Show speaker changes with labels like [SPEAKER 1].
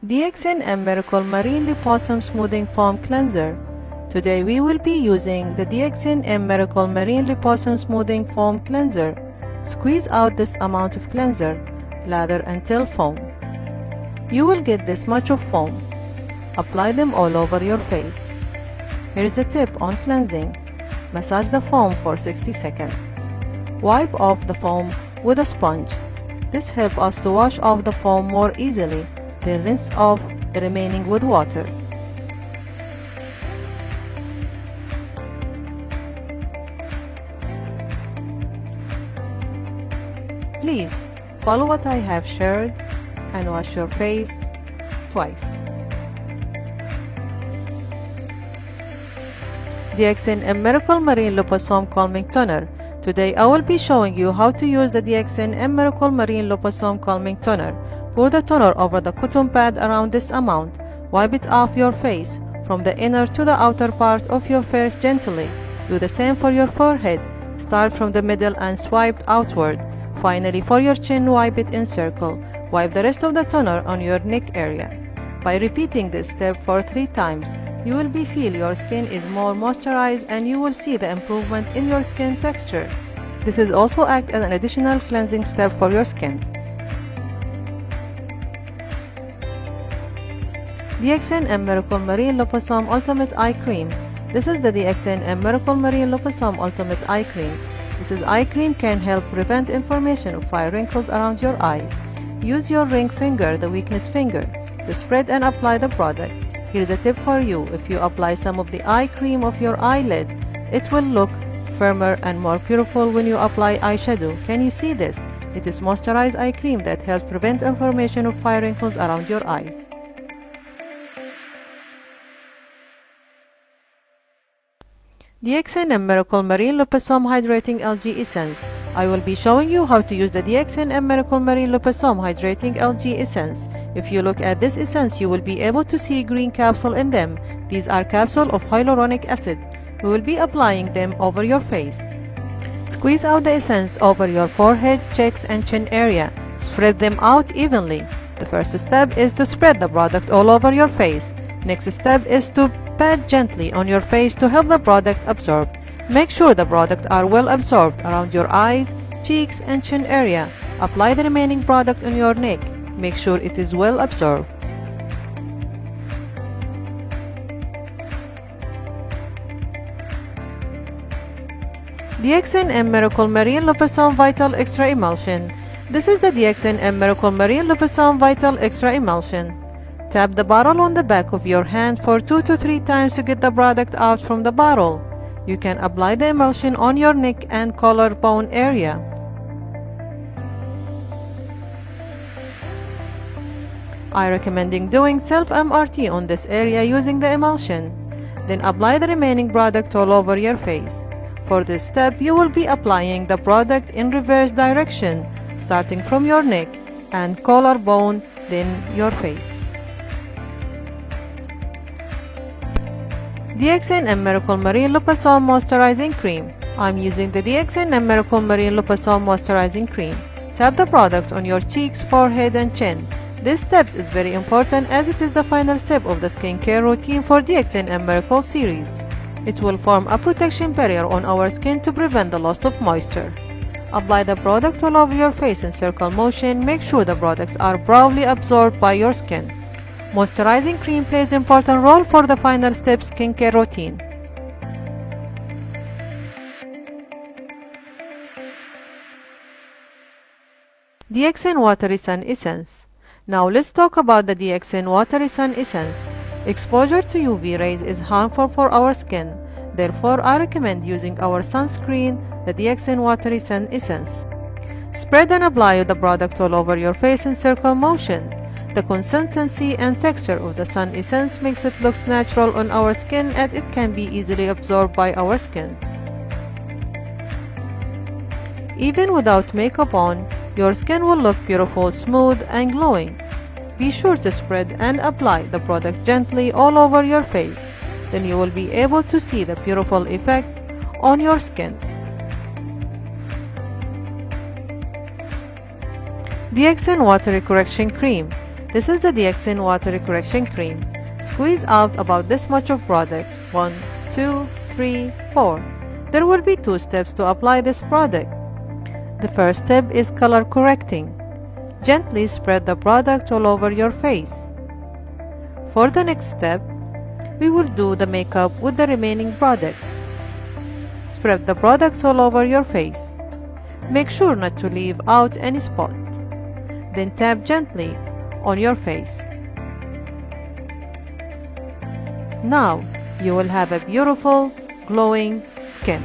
[SPEAKER 1] DXN M Miracle Marine Liposome Smoothing Foam Cleanser. Today we will be using the DXN M Miracle Marine Liposome Smoothing Foam Cleanser. Squeeze out this amount of cleanser, lather until foam. You will get this much of foam. Apply them all over your face. Here's a tip on cleansing. Massage the foam for 60 seconds. Wipe off the foam with a sponge. This helps us to wash off the foam more easily. Then rinse off the remaining with water. Please follow what I have shared and wash your face twice. DXN M Miracle Marine Liposome Calming Toner. Today I will be showing you how to use the DXN M Miracle Marine Liposome Calming Toner. Pour the toner over the cotton pad around this amount. Wipe it off your face from the inner to the outer part of your face gently. Do the same for your forehead. Start from the middle and swipe outward. Finally, for your chin, wipe it in circle. Wipe the rest of the toner on your neck area. By repeating this step for 3 times, you will feel your skin is more moisturized and you will see the improvement in your skin texture. This is also act as an additional cleansing step for your skin. DXN M Miracle Marine Liposome Ultimate Eye Cream. This is the DXN M Miracle Marine Liposome Ultimate Eye Cream. This eye cream can help prevent inflammation of fine wrinkles around your eye. Use your ring finger, the weakness finger, to spread and apply the product. Here's a tip for you. If you apply some of the eye cream of your eyelid, it will look firmer and more beautiful when you apply eyeshadow. Can you see this? It is moisturized eye cream that helps prevent inflammation of fine wrinkles around your eyes. DXN M Miracle Marine Liposome Hydrating Algae Essence. I will be showing you how to use the DXN M Miracle Marine Liposome Hydrating Algae Essence. If you look at this essence, you will be able to see green capsule in them. These are capsules of hyaluronic acid. We will be applying them over your face. Squeeze out the essence over your forehead, cheeks, and chin area. Spread them out evenly. The first step is to spread the product all over your face. Next step is to pat gently on your face to help the product absorb. Make sure the products are well absorbed around your eyes, cheeks, and chin area. Apply the remaining product on your neck. Make sure it is well absorbed. DXN M Miracle Marine Liposome Vital Extra Emulsion. This is the DXN M Miracle Marine Liposome Vital Extra Emulsion. Tap the bottle on the back of your hand for 2 to 3 times to get the product out from the bottle. You can apply the emulsion on your neck and collarbone area. I recommend doing self-MRT on this area using the emulsion. Then apply the remaining product all over your face. For this step, you will be applying the product in reverse direction, starting from your neck and collarbone, then your face. DXN M Miracle Marine Liposome Moisturizing Cream. I'm using the DXN M Miracle Marine Liposome Moisturizing Cream. Tap the product on your cheeks, forehead, and chin. This step is very important as it is the final step of the skincare routine for DXN M Miracle Series. It will form a protection barrier on our skin to prevent the loss of moisture. Apply the product all over your face in circle motion. Make sure the products are broadly absorbed by your skin. Moisturizing cream plays an important role for the final step skincare routine. DXN Watery Sun Essence. Now let's talk about the DXN Watery Sun Essence. Exposure to UV rays is harmful for our skin. Therefore, I recommend using our sunscreen, the DXN Watery Sun Essence. Spread and apply the product all over your face in circle motion. The consistency and texture of the sun essence makes it look natural on our skin and it can be easily absorbed by our skin. Even without makeup on, your skin will look beautiful, smooth, and glowing. Be sure to spread and apply the product gently all over your face. Then you will be able to see the beautiful effect on your skin. DXN Watery Correction Cream. This is the DXN Water Correction Cream. Squeeze out about this much of product. 1, 2, 3, 4. There will be 2 steps to apply this product. The first step is color correcting. Gently spread the product all over your face. For the next step, we will do the makeup with the remaining products. Spread the products all over your face. Make sure not to leave out any spot. Then tap gently on your face. Now you will have a beautiful, glowing skin.